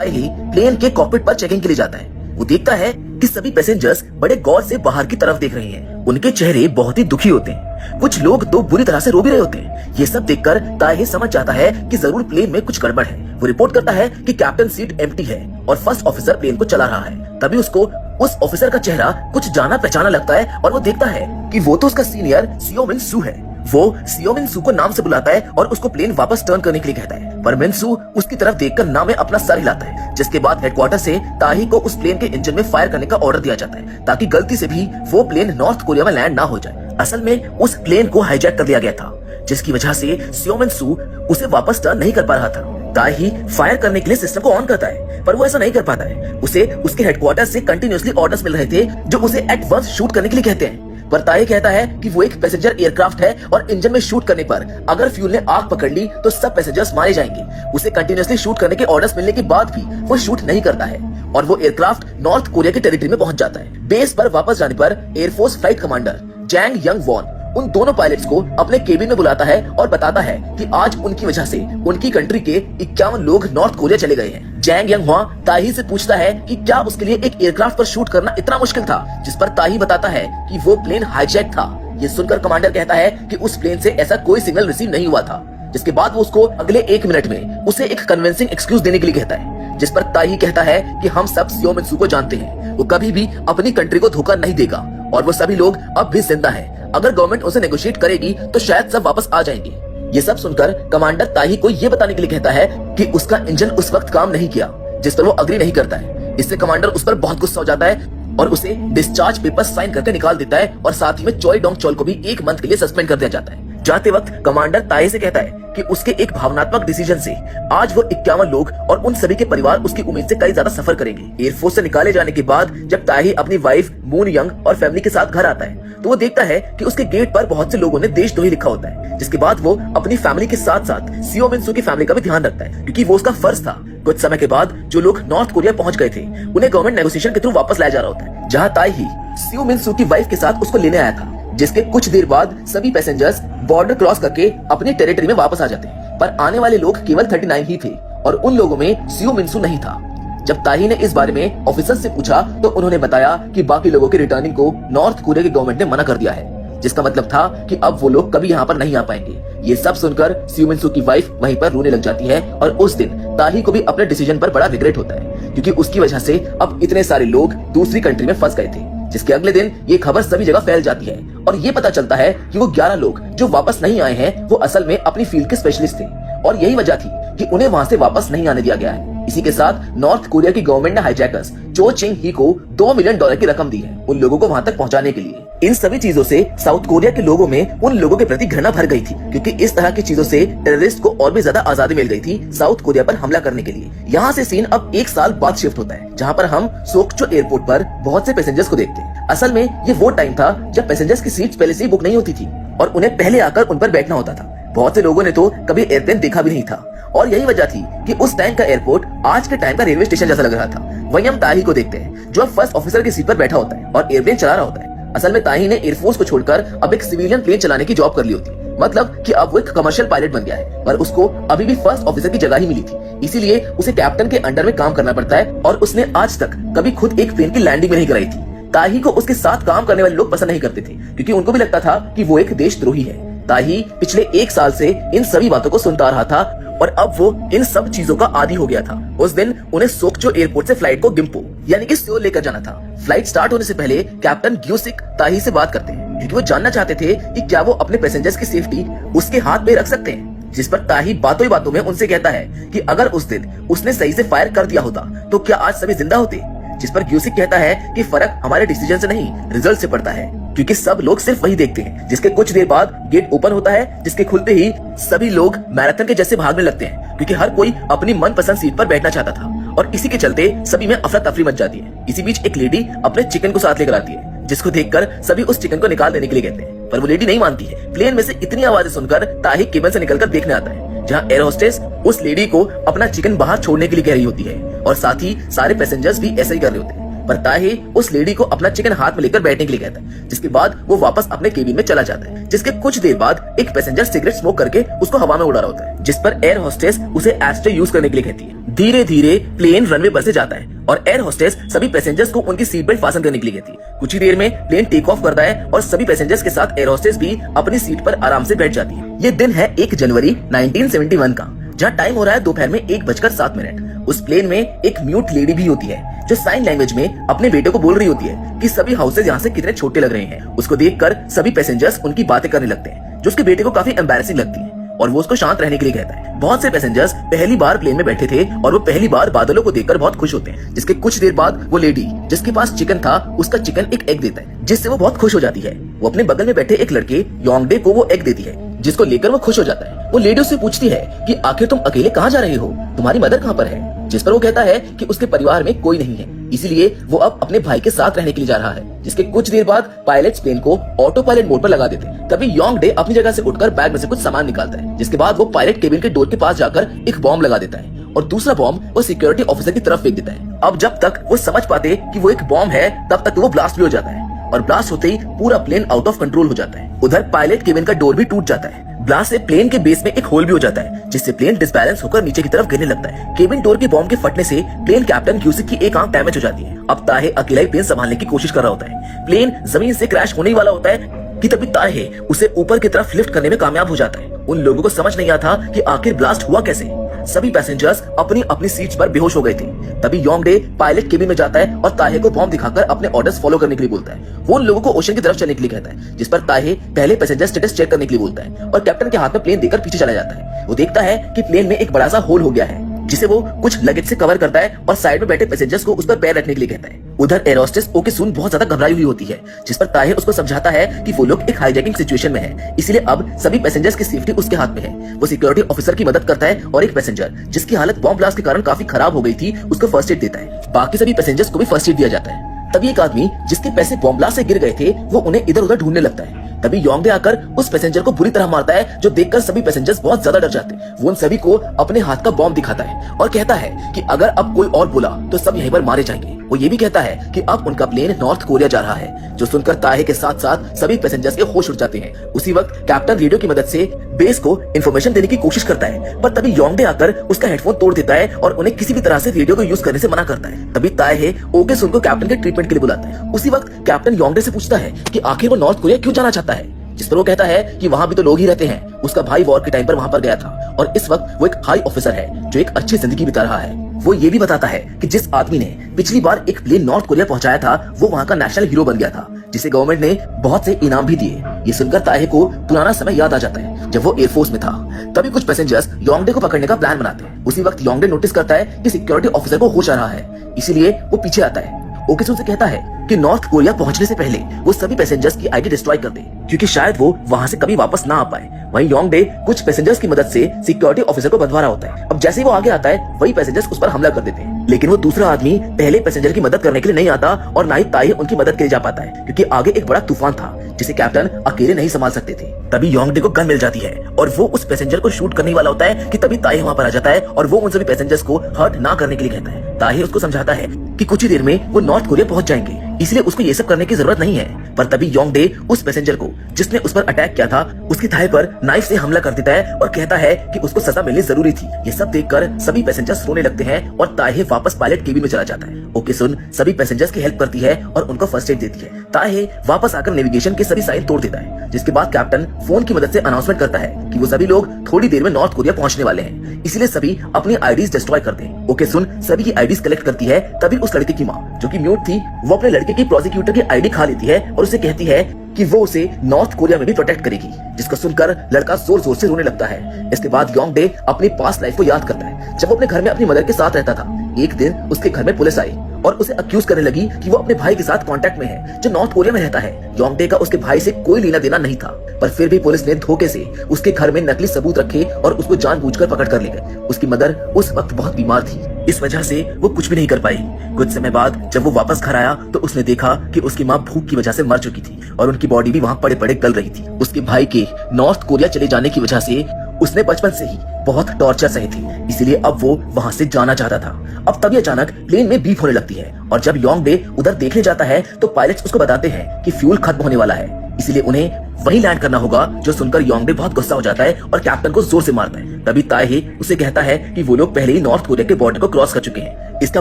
ही plane के cockpit पर checking के लिए जाता है। वो देखता है कि सभी पैसेंजर्स बड़े गौर से बाहर की तरफ देख रहे हैं। उनके चेहरे बहुत ही दुखी होते हैं, कुछ लोग तो बुरी तरह से रो भी रहे होते हैं। ये सब देखकर ताही समझ जाता है कि जरूर प्लेन में कुछ गड़बड़ है। वो रिपोर्ट करता है कि कैप्टन सीट एम्प्टी है और फर्स्ट ऑफिसर प्लेन को चला रहा है। तभी उसको उस ऑफिसर का चेहरा कुछ जाना पहचाना लगता है और वो देखता है कि वो तो उसका सीनियर सियो मिन सू है। वो सियो मिन सू को नाम से बुलाता है और उसको प्लेन वापस टर्न करने के लिए कहता है, पर मिन सू उसकी तरफ देखकर ना में अपना सर हिलाता है। जिसके बाद हेडक्वार्टर से ताही को उस प्लेन के इंजन में फायर करने का ऑर्डर दिया जाता है ताकि गलती से भी वो प्लेन नॉर्थ कोरिया में लैंड ना हो जाए। असल में उस प्लेन को हाईजैक कर लिया गया था, जिसकी वजह से सियो मिन सू उसे वापस टर्न नहीं कर पा रहा था। ताही फायर करने के लिए सिस्टम को ऑन करता है, पर वो ऐसा नहीं कर पाता है। उसे उसके हेडक्वार्टर से कंटिन्यूअसली ऑर्डर्स मिल रहे थे जो उसे एट वंस शूट करने के लिए कहते हैं। पर ताही कहता है कि वो एक पैसेंजर एयरक्राफ्ट है और इंजन में शूट करने पर अगर फ्यूल ने आग पकड़ ली तो सब पैसेंजर्स मारे जाएंगे। उसे कंटिन्यूअसली शूट करने के ऑर्डर्स मिलने के बाद भी वो शूट नहीं करता है और वो एयरक्राफ्ट नॉर्थ कोरिया के टेरिटरी में पहुंच जाता है। बेस पर वापस जाने पर air force flight commander जैंग young von उन दोनों पायलट्स को अपने केबिन में बुलाता है और बताता है कि आज उनकी वजह से उनकी कंट्री के 51 लोग नॉर्थ कोरिया चले गए हैं। जैंग यंग हुआ ताही से पूछता है कि क्या उसके लिए एक एयरक्राफ्ट पर शूट करना इतना मुश्किल था, जिस पर ताही बताता है कि वो प्लेन हाईजैक था। ये सुनकर कमांडर कहता है कि उस प्लेन से ऐसा कोई सिग्नल रिसीव नहीं हुआ था। जिसके बाद वो उसको अगले 1 मिनट में उसे एक कन्विंसिंग एक्सक्यूज देने के लिए कहता है, जिस पर ताही कहता है कि हम सब सियो मिन सू को जानते हैं, वो कभी भी अपनी कंट्री को धोखा नहीं देगा और वो सभी लोग अब भी जिंदा हैं। अगर गवर्नमेंट उसे नेगोशिएट करेगी तो शायद सब वापस आ जाएंगे। ये सब सुनकर कमांडर ताही को ये बताने के लिए कहता है कि उसका इंजन उस वक्त काम नहीं किया, जिस पर वो अग्री नहीं करता है। इससे कमांडर उस पर बहुत गुस्सा हो जाता है और उसे डिस्चार्ज पेपर साइन करके निकाल देता है और साथ ही में चोई डोंग चोल को भी 1 मंथ के लिए सस्पेंड कर दिया जाता है। जाते वक्त कमांडर ताही से कहता है कि उसके एक भावनात्मक डिसीजन से आज वो 51 लोग और उन सभी के परिवार उसकी उम्मीद से कई ज्यादा सफर करेंगे। एयरफोर्स से निकाले जाने के बाद जब ताही अपनी वाइफ मून यंग और फैमिली के साथ घर आता है तो वो देखता है कि उसके गेट पर बहुत से लोगों ने देशद्रोही लिखा होता है। जिसके बाद वो अपनी फैमिली के साथ साथ सियो मिन सू की फैमिली का भी ध्यान रखता है, क्योंकि वो उसका फर्ज था। कुछ समय के बाद जो लोग नॉर्थ कोरिया पहुंच गए थे उन्हें गवर्नमेंट नेगोशिएशन के थ्रू वापस लाया जा रहा होता है, जहाँ ताही सियो मिन सू की वाइफ के साथ उसको लेने आया था। जिसके कुछ देर बाद सभी पैसेंजर्स बॉर्डर क्रॉस करके अपनी टेरिटरी में वापस आ जाते हैं, पर आने वाले लोग केवल 39 ही थे और उन लोगों में सियो मिन सू नहीं था। जब ताही ने इस बारे में ऑफिसर्स से पूछा तो उन्होंने बताया कि बाकी लोगों के रिटर्निंग को नॉर्थ कोरिया की गवर्नमेंट ने मना कर दिया है, जिसका मतलब था कि अब वो लोग कभी यहाँ पर नहीं आ पाएंगे। ये सब सुनकर सियो मिन सू की वाइफ वहीं पर रोने लग जाती है और उस दिन ताही को भी अपने डिसीजन पर बड़ा रिग्रेट होता है, क्योंकि उसकी वजह से अब इतने सारे लोग दूसरी कंट्री में फंस गए थे। जिसके अगले दिन ये खबर सभी जगह फैल जाती है और ये पता चलता है कि वो 11 लोग जो वापस नहीं आए हैं वो असल में अपनी फील्ड के स्पेशलिस्ट थे और यही वजह थी कि उन्हें वहां से वापस नहीं आने दिया गया है। इसी के साथ नॉर्थ कोरिया की गवर्नमेंट ने हाईजैकर्स चो चिंग ही को $2 मिलियन की रकम दी है उन लोगों को वहां तक पहुंचाने के लिए। इन सभी चीजों से साउथ कोरिया के लोगों में उन लोगों के प्रति घृणा भर गई थी, क्योंकि इस तरह की चीजों से टेररिस्ट को और भी ज्यादा आजादी मिल गई थी साउथ कोरिया पर हमला करने के लिए। यहाँ से सीन अब 1 साल बाद शिफ्ट होता है, जहाँ पर हम सोक्चो एयरपोर्ट पर बहुत से पैसेंजर्स को देखते हैं। असल में ये वो टाइम था जब पैसेंजर्स की सीट्स पहले से ही बुक नहीं होती थी और उन्हें पहले आकर उन पर बैठना होता था। बहुत से लोगों ने तो कभी एयरप्लेन देखा भी नहीं था और यही वजह थी कि उस टाइम का एयरपोर्ट आज के टाइम का रेलवे स्टेशन जैसा लग रहा था। वहीं हम ताही को देखते हैं जो अब फर्स्ट ऑफिसर की सीट पर बैठा होता है और एयरप्लेन चला रहा होता है। असल में ताही ने एयरफोर्स को छोड़कर अब एक सिविलियन प्लेन चलाने की जॉब कर ली होती, मतलब कि अब वो एक कमर्शियल पायलट बन गया है, पर उसको अभी भी फर्स्ट ऑफिसर की जगह ही मिली थी। इसीलिए उसे कैप्टन के अंडर में काम करना पड़ता है और उसने आज तक कभी खुद एक प्लेन की लैंडिंग भी नहीं कराई थी। ताही को उसके साथ काम करने वाले लोग पसंद नहीं करते थे, क्योंकि उनको भी लगता था कि वो एक देशद्रोही है। ताही पिछले 1 साल से इन सभी बातों को सुनता रहा था और अब वो इन सब चीजों का आदी हो गया था। उस दिन उन्हें सोक्चो एयरपोर्ट से फ्लाइट को गिम्पो यानी कि सियोल लेकर जाना था। फ्लाइट स्टार्ट होने से पहले कैप्टन ग्यूसिक ताही से बात करते हैं, क्योंकि वो जानना चाहते थे कि क्या वो अपने पैसेंजर्स की सेफ्टी उसके हाथ में रख सकते हैं। जिस पर ताही बातों ही बातों में उनसे कहता है कि अगर उस दिन उसने सही से फायर कर दिया होता तो क्या आज सभी जिंदा होते। जिस पर ग्यूसिक कहता है कि फर्क हमारे डिसीजन से नहीं रिजल्ट से पड़ता है, क्योंकि सब लोग सिर्फ वही देखते हैं। जिसके कुछ देर बाद गेट ओपन होता है, जिसके खुलते ही सभी लोग मैराथन के जैसे भागने लगते हैं, क्योंकि हर कोई अपनी मनपसंद सीट पर बैठना चाहता था और इसी के चलते सभी में अफरा तफरी मच जाती है। इसी बीच एक लेडी अपने चिकन को साथ लेकर आती है, जिसको देखकर सभी उस चिकन को निकाल देने के लिए कहते हैं, पर वो लेडी नहीं मानती है। प्लेन में से इतनी आवाजें सुनकर ताही केबिन से निकलकर देखने आता है, जहाँ एयर होस्टेस उस लेडी को अपना चिकन बाहर छोड़ने के लिए कह रही होती है और साथ ही सारे पैसेंजर्स भी ऐसा ही कर रहे होते हैं। पर ताहे उस लेडी को अपना चिकन हाथ में लेकर बैठने के लिए कहता है, जिसके बाद वो वापस अपने केबिन में चला जाता है। जिसके कुछ देर बाद एक पैसेंजर सिगरेट स्मोक करके उसको हवा में उड़ा रहा होता है, जिस पर एयर होस्टेस उसे एस्ट्रे यूज करने के लिए कहती है। धीरे धीरे प्लेन रनवे पर से जाता है और एयर होस्टेस सभी पैसेंजर्स को उनकी सीट बेल्ट फासन करने के लिए कहती है। कुछ ही देर में प्लेन टेक ऑफ करता है और सभी पैसेंजर्स के साथ एयर होस्टेस भी अपनी सीट पर आराम से बैठ जाती है। ये दिन है 1 जनवरी 1971 का, जहाँ टाइम हो रहा है दोपहर में 1:07। उस प्लेन में एक म्यूट लेडी भी होती है जो साइन लैंग्वेज में अपने बेटे को बोल रही होती है कि सभी हाउसेज यहाँ से कितने छोटे लग रहे हैं। उसको देखकर सभी पैसेंजर्स उनकी बातें करने लगते हैं, जो उसके बेटे को काफी एम्बैरेसिंग लगती है और वो उसको शांत रहने के लिए कहता है। बहुत से पैसेंजर्स पहली बार प्लेन में बैठे थे और वो पहली बार बादलों को देखकर बहुत खुश होते हैं। जिसके कुछ देर बाद वो लेडी जिसके पास चिकन था उसका चिकन एक एग देता है, जिससे वो बहुत खुश हो जाती है। वो अपने बगल में बैठे एक लड़के योंगडे को वो एग देती है, जिसको लेकर वो खुश हो जाता है। वो लेडी उससे पूछती है कि आखिर तुम अकेले कहाँ जा रहे हो, तुम्हारी मदर कहाँ पर है? जिस पर वो कहता है कि उसके परिवार में कोई नहीं है, इसीलिए वो अब अपने भाई के साथ रहने के लिए जा रहा है। जिसके कुछ देर बाद पायलट्स प्लेन को ऑटो पायलट मोड पर लगा देते हैं। तभी योंगडे अपनी जगह से उठकर बैग में से कुछ सामान निकालता है, जिसके बाद वो पायलट केबिन के डोर के पास जाकर एक बॉम्ब लगा देता है और दूसरा बॉम्ब वो सिक्योरिटी ऑफिसर की तरफ फेंक देता है। अब जब तक वो समझ पाते कि वो एक बॉम्ब है तब तक वो ब्लास्ट भी हो जाता है और ब्लास्ट होते ही पूरा प्लेन आउट ऑफ कंट्रोल हो जाता है। उधर पायलट केबिन का डोर भी टूट जाता है। ब्लास्ट से प्लेन के बेस में एक होल भी हो जाता है, जिससे प्लेन डिसबैलेंस होकर नीचे की तरफ गिरने लगता है। केबिन डोर के बॉम्ब के फटने से प्लेन कैप्टन क्यूसिक की एक आंख डैमेज हो जाती है। अब ताहे अकेला ही प्लेन संभालने की कोशिश कर रहा होता है। प्लेन जमीन से क्रैश होने ही वाला होता है कि तभी ताहे उसे ऊपर की तरफ लिफ्ट करने में कामयाब हो जाता है। उन लोगों को समझ नहीं आता कि आखिर ब्लास्ट हुआ कैसे। सभी पैसेंजर्स अपनी अपनी सीट्स पर बेहोश हो गए थे। तभी योंगडे पायलट केबिन में जाता है और ताहे को बॉम्ब दिखाकर अपने ऑर्डर्स फॉलो करने के लिए बोलता है। वो उन लोगों को ओशन की तरफ चलने के लिए कहता है, जिस पर ताहे पहले पैसेंजर स्टेटस चेक करने के लिए बोलता है और कैप्टन के हाथ में प्लेन देकर पीछे चला जाता है। वो देखता है कि प्लेन में एक बड़ा सा होल हो गया है, जिसे वो कुछ लगेज से कवर करता है और साइड में बैठे पैसेंजर्स को उस पर पैर रखने के लिए कहता है। उधर एयर होस्टेस ओके सुन बहुत ज्यादा घबराई हुई होती है, जिस पर ताहे उसको समझाता है कि वो लोग एक हाईजैकिंग सिचुएशन में है, इसलिए अब सभी पैसेंजर्स की सेफ्टी उसके हाथ में है। वो सिक्योरिटी ऑफिसर की मदद करता है और एक पैसेंजर जिसकी हालत बॉम्ब ब्लास्ट के कारण काफी खराब हो गई थी उसको फर्स्ट एड देता है। बाकी सभी पैसेंजर्स को भी फर्स्ट एड दिया जाता है। तभी एक आदमी जिसके पैसे बॉम्ब ब्लास्ट से गिर गए थे वो उन्हें इधर उधर ढूंढने लगता है। तभी योंगडे आकर उस पैसेंजर को बुरी तरह मारता है, जो देखकर सभी पैसेंजर्स बहुत ज्यादा डर जाते हैं। वो उन सभी को अपने हाथ का बॉम्ब दिखाता है और कहता है कि अगर अब कोई और बोला तो सब यहीं पर मारे जाएंगे। वो ये भी कहता है कि अब उनका प्लेन नॉर्थ कोरिया जा रहा है, जो सुनकर ताहे के साथ साथ सभी पैसेंजर्स के होश उड़ जाते हैं। उसी वक्त कैप्टन रेडियो की मदद से बेस को इंफॉर्मेशन देने की कोशिश करता है, पर तभी योंगडे आकर उसका हेडफोन तोड़ देता है और उन्हें किसी भी तरह से रेडियो को यूज करने से मना करता है। तभी ताहे ओके सुन को कैप्टन के ट्रीटमेंट के लिए बुलाता है। उसी वक्त कैप्टन योंगडे से पूछता है कि आखिर वो नॉर्थ कोरिया क्यों जाना चाहता है, जिस पर वो कहता है कि वहाँ भी तो लोग ही रहते हैं। उसका भाई वॉर के टाइम पर वहाँ पर गया था और इस वक्त वो एक हाई ऑफिसर है जो एक अच्छी जिंदगी बिता रहा है। वो ये भी बताता है कि जिस आदमी ने पिछली बार एक प्लेन नॉर्थ कोरिया पहुंचाया था वो वहाँ का नेशनल हीरो बन गया था, जिसे गवर्नमेंट ने बहुत से इनाम भी दिए। ये सुनकर ताहे को पुराना समय याद आ जाता है जब वो एयरफोर्स में था। तभी कुछ पैसेंजर्स योंगडे को पकड़ने का प्लान बनाते हैं। उसी वक्त योंगडे नोटिस करता है कि सिक्योरिटी ऑफिसर को होश आ रहा है, इसीलिए वो पीछे आता है। ओकेसुन से कहता है कि नॉर्थ कोरिया पहुंचने से पहले वो सभी पैसेंजर्स की आईडी डिस्ट्रॉय कर दे, क्योंकि शायद वो वहां से कभी वापस ना आ पाए। वहीं योंगडे कुछ पैसेंजर्स की मदद से सिक्योरिटी ऑफिसर को बंधवा रहा होता है। अब जैसे ही वो आगे आता है वही पैसेंजर्स उस पर हमला कर देते हैं, लेकिन वो दूसरा आदमी पहले पैसेंजर की मदद करने के लिए नहीं आता और ना ही ताहे उनकी मदद के लिए जा पाता है, क्योंकि आगे एक बड़ा तूफान था जिसे कैप्टन अकेले नहीं संभाल सकते थे। तभी योंगडे को गन मिल जाती है और वो उस पैसेंजर को शूट करने वाला होता है कि तभी ताहे वहां पर आ जाता है और वो उन सभी पैसेंजर्स को हर्ट ना करने के लिए कहता है। ताहे उसको समझाता है कि कुछ ही देर में वो नॉर्थ कोरिया पहुंच जाएंगे, इसलिए उसको ये सब करने की जरूरत नहीं है। पर तभी योंगडे उस पैसेंजर को जिसने उस पर अटैक किया था उसकी थाई पर नाइफ से हमला कर देता है और कहता है कि उसको सजा मिलनी जरूरी थी। ये सब देखकर सभी पैसेंजर्स रोने लगते हैं और ताहे वापस पायलट केबिन में चला जाता है। ओके सुन सभी पैसेंजर्स की हेल्प करती है और उनको फर्स्ट एड देती है। ताहे वापस आकर नेविगेशन के सभी साइन तोड़ देता है, जिसके बाद कैप्टन फोन की मदद से अनाउंसमेंट करता है कि वो सभी लोग थोड़ी देर में नॉर्थ कोरिया पहुंचने वाले हैं, इसलिए सभी अपनी आईडीज डिस्ट्रॉय कर दें। ओके सुन सभी की आईडीज कलेक्ट करती है। तभी उस लड़के की माँ जो कि म्यूट थी वो अपने लड़के की प्रोसिक्यूटर की आईडी खा लेती है और उसे कहती है कि वो उसे नॉर्थ कोरिया में भी प्रोटेक्ट करेगी, जिसको सुनकर लड़का जोर जोर से रोने लगता है। इसके बाद योंगडे अपनी पास्ट लाइफ को याद करता है जब वो अपने घर में अपनी मदर के साथ रहता था। एक दिन उसके घर में पुलिस आई और उसे अक्यूज करने लगी कि वो अपने भाई के साथ कांटेक्ट में है जो नॉर्थ कोरिया में रहता है। योंगडे का उसके भाई से कोई लेना देना नहीं था, पर फिर भी पुलिस ने धोखे से उसके घर में नकली सबूत रखे और उसको जानबूझकर पकड़ कर ले गए। उसकी मदर उस वक्त बहुत बीमार थी, इस वजह से वो कुछ भी नहीं कर पाई। कुछ समय बाद जब वो वापस घर आया तो उसने देखा कि उसकी माँ भूख की वजह से मर चुकी थी और उनकी बॉडी भी वहाँ पड़े पड़े गल रही थी। उसके भाई के नॉर्थ कोरिया चले जाने की वजह से उसने बचपन से ही बहुत टॉर्चर सही थी, इसीलिए अब वो वहां से जाना चाहता था। अब तभी अचानक प्लेन में बीप होने लगती है और जब योंगडे उधर देखने जाता है तो पायलट्स उसको बताते हैं कि फ्यूल खत्म होने वाला है, इसलिए उन्हें वहीं लैंड करना होगा। जो सुनकर योंगडे बहुत गुस्सा हो जाता है और कैप्टन को जोर से मारता है। तभी ताएहे उसे कहता है कि वो लोग पहले ही नॉर्थ कोरिया के बॉर्डर को क्रॉस कर चुके हैं, इसका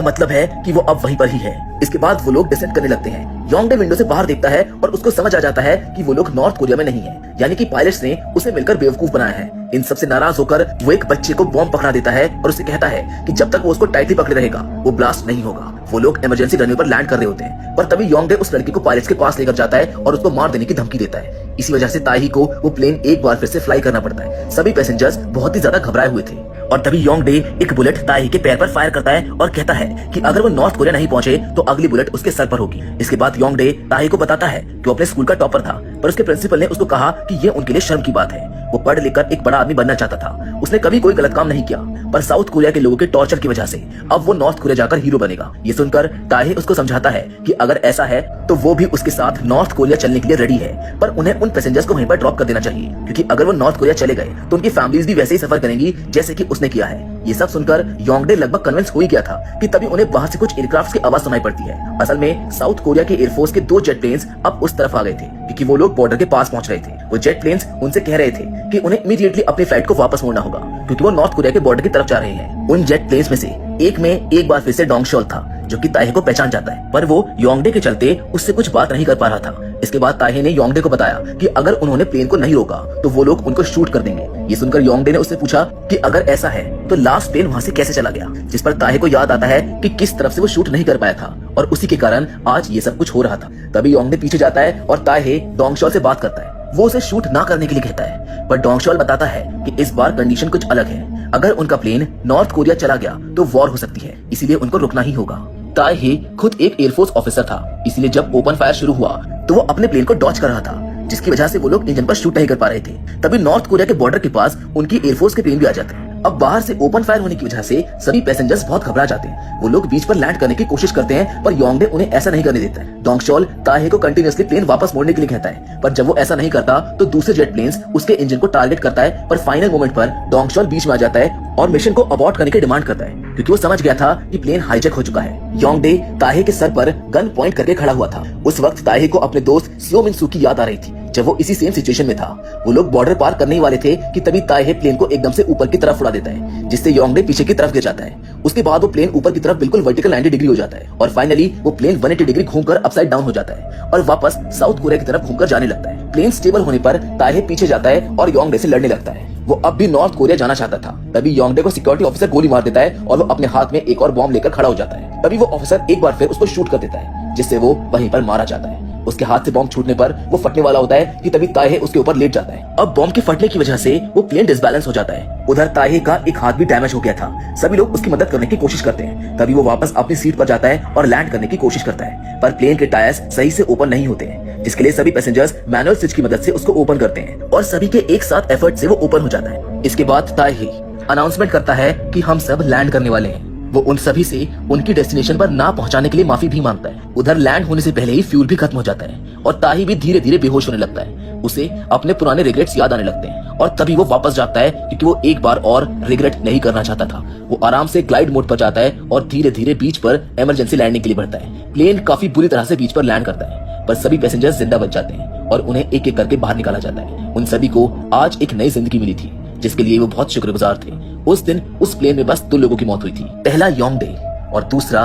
मतलब है कि वो अब वहीं पर ही है। इसके बाद वो लोग डिसेंड करने लगते हैं। योंगडे विंडो से बाहर देखता है और उसको समझ आ जाता है कि वो लोग नॉर्थ कोरिया में नहीं है, यानी कि पायलट्स ने उसे मिलकर बेवकूफ बनाया है। इन सबसे नाराज होकर वो एक बच्चे को बॉम्ब पकड़ा देता है और उसे कहता है कि जब तक वो उसको टाइटली पकड़े रहेगा वो ब्लास्ट नहीं होगा। वो लोग इमरजेंसी रनवे पर लैंड कर रहे होते हैं, पर तभी योंगडे उस लड़की को पायलट्स के पास लेकर जाता है और उसको मार देने की धमकी देता है। इसी वजह से ताएही को वो प्लेन एक बार फिर से फ्लाई करना पड़ता है। सभी पैसेंजर्स बहुत ही ज्यादा घबराए हुए थे और तभी योंगडे एक बुलेट ताएही के पैर पर फायर करता है और कहता है कि अगर वो नॉर्थ कोरिया नहीं पहुंचे तो अगली बुलेट उसके सर पर होगी। इसके बाद योंगडे ताएही को बताता है कि वो अपने स्कूल का टॉपर था, पर उसके प्रिंसिपल ने उसको कहा कि ये उनके लिए शर्म की बात है। वो पढ़ लिखकर एक बड़ा आदमी बनना चाहता था, उसने कभी कोई गलत काम नहीं किया, पर साउथ कोरिया के लोगों के टॉर्चर की वजह से अब वो नॉर्थ कोरिया जाकर हीरो बनेगा। ये सुनकर ताएही उसको समझाता है कि अगर ऐसा है तो वो भी उसके साथ नॉर्थ कोरिया चलने के लिए रेडी है, पर उन्हें उन पैसेंजर्स को वहीं पर ड्रॉप कर देना चाहिए, क्योंकि अगर वो नॉर्थ कोरिया चले गए तो उनकी फैमिलीज भी वैसे ही सफर करेंगी जैसे कि उसने किया है। ये सब सुनकर योंगडे लगभग कन्विंस हो ही गया था कि तभी उन्हें बाहर से कुछ एयरक्राफ्ट की आवाज सुनाई पड़ती है। असल में साउथ कोरिया के एयरफोर्स के 2 जेट प्लेन्स अब उस तरफ आ गए थे, क्योंकि वो लोग बॉर्डर के पास पहुंच रहे थे। वो जेट प्लेन्स उनसे कह रहे थे कि उन्हें इमीडिएटली अपनी फ्लाइट को वापस मोड़ना होगा, क्योंकि वो नॉर्थ कोरिया के बॉर्डर की तरफ जा रहे हैं। उन जेट प्लेन्स में से एक में एक बार फिर से डोंगशॉल था, जो कि ताएहे को पहचान जाता है, पर वो योंगडे के चलते उससे कुछ बात नहीं कर पा रहा था। इसके बाद ताएहे ने योंगडे को बताया कि अगर उन्होंने प्लेन को नहीं रोका तो वो लोग उनको शूट कर देंगे। ये सुनकर योंगडे ने उससे पूछा कि अगर ऐसा है तो लास्ट प्लेन वहां से कैसे चला गया, जिस पर ताएहे को याद आता है कि किस तरफ से वो शूट नहीं कर पाया था और उसी के कारण आज ये सब कुछ हो रहा था। तभी योंगडे पीछे जाता है और ताएहे डोंगशॉल से बात करता है। वो उसे शूट ना करने के लिए कहता है, पर डोंगशॉल बताता है कि इस बार कंडीशन कुछ अलग है। अगर उनका प्लेन नॉर्थ कोरिया चला गया तो वॉर हो सकती है, इसीलिए उनको रुकना ही होगा। ताएहे खुद एक एयरफोर्स ऑफिसर था, इसलिए जब ओपन फायर शुरू हुआ तो वो अपने प्लेन को डॉज कर रहा था, जिसकी वजह से वो लोग इंजन पर शूट नहीं कर पा रहे थे। तभी नॉर्थ कोरिया के बॉर्डर के पास उनकी एयरफोर्स के प्लेन भी आ जाते हैं। अब बाहर से ओपन फायर होने की वजह से सभी पैसेंजर्स बहुत घबरा जाते हैं। वो लोग बीच पर लैंड करने की कोशिश करते हैं, पर योंगडे उन्हें ऐसा नहीं करने देता है। डोंगशॉल ताएहे को कंटिन्यूअसली प्लेन वापस मोड़ने के लिए कहता है, पर जब वो ऐसा नहीं करता तो दूसरे जेट प्लेन्स उसके इंजन को टारगेट करता है, पर फाइनल मोमेंट पर डोंगशॉल बीच में आ जाता है और मिशन को अबॉर्ट करने की डिमांड करता है, क्योंकि वो समझ गया था कि प्लेन हाईजैक हो चुका है। योंगडे ताएहे के सर पर गन पॉइंट करके खड़ा हुआ था। उस वक्त ताएहे को अपने दोस्त सियो मिन सू की याद आ रही थी, जब वो इसी सेम सिचुएशन में था। वो लोग बॉर्डर पार करने ही वाले थे कि तभी ताएहे प्लेन को एकदम से ऊपर की तरफ उड़ा देता है, जिससे योंगडे पीछे की तरफ गिर जाता है। उसके बाद वो प्लेन ऊपर की तरफ बिल्कुल वर्टिकल 90 डिग्री हो जाता है और फाइनली वो प्लेन 180 डिग्री घूमकर अपसाइड डाउन हो जाता है और वापस साउथ कोरिया की तरफ घूमकर जाने लगता है। प्लेन स्टेबल होने पर ताएहे पीछे जाता है और योंगडे से लड़ने लगता है। वो अब भी नॉर्थ कोरिया जाना चाहता था। तभी योंगडे को सिक्योरिटी ऑफिसर गोली मार देता है और वो अपने हाथ में एक और बॉम्ब लेकर खड़ा हो जाता है। तभी वो ऑफिसर एक बार फिर उसको शूट कर देता है, जिससे वो वहीं पर मारा जाता है। उसके हाथ से बॉम्ब छूटने पर वो फटने वाला होता है कि तभी ताएहे उसके ऊपर लेट जाता है। अब बॉम्ब के फटने की वजह से वो प्लेन डिसबैलेंस हो जाता है। उधर ताएहे का एक हाथ भी डैमेज हो गया था। सभी लोग उसकी मदद करने की कोशिश करते हैं। तभी वो वापस अपनी सीट पर जाता है और लैंड करने की कोशिश करता है, पर प्लेन के टायर्स सही से ओपन नहीं होते हैं, जिसके लिए सभी पैसेंजर्स मैनुअल स्विच की मदद से उसको ओपन करते हैं और सभी के एक साथ एफर्ट से वो ओपन हो जाता है। इसके बाद ताएहे अनाउंसमेंट करता है कि हम सब लैंड करने वाले हैं। वो उन सभी से उनकी डेस्टिनेशन पर ना पहुंचाने के लिए माफी भी मांगता है। उधर लैंड होने से पहले ही फ्यूल भी खत्म हो जाता है और ताएहे भी धीरे धीरे बेहोश होने लगता है। उसे अपने पुराने रिग्रेट्स याद आने लगते हैं और तभी वो वापस जाता है, क्योंकि वो एक बार और रिग्रेट नहीं करना चाहता था। वो आराम से ग्लाइड मोड पर जाता है और धीरे धीरे बीच पर इमरजेंसी लैंडिंग के लिए बढ़ता है। प्लेन काफी बुरी तरह से बीच पर लैंड करता है, पर सभी पैसेंजर्स जिंदा बच जाते हैं और उन्हें एक एक करके बाहर निकाला जाता है। उन सभी को आज एक नई जिंदगी मिली थी, जिसके लिए वो बहुत शुक्रगुजार थे। उस दिन उस प्लेन में बस 2 लोगों की मौत हुई थी, पहला योंगडे और दूसरा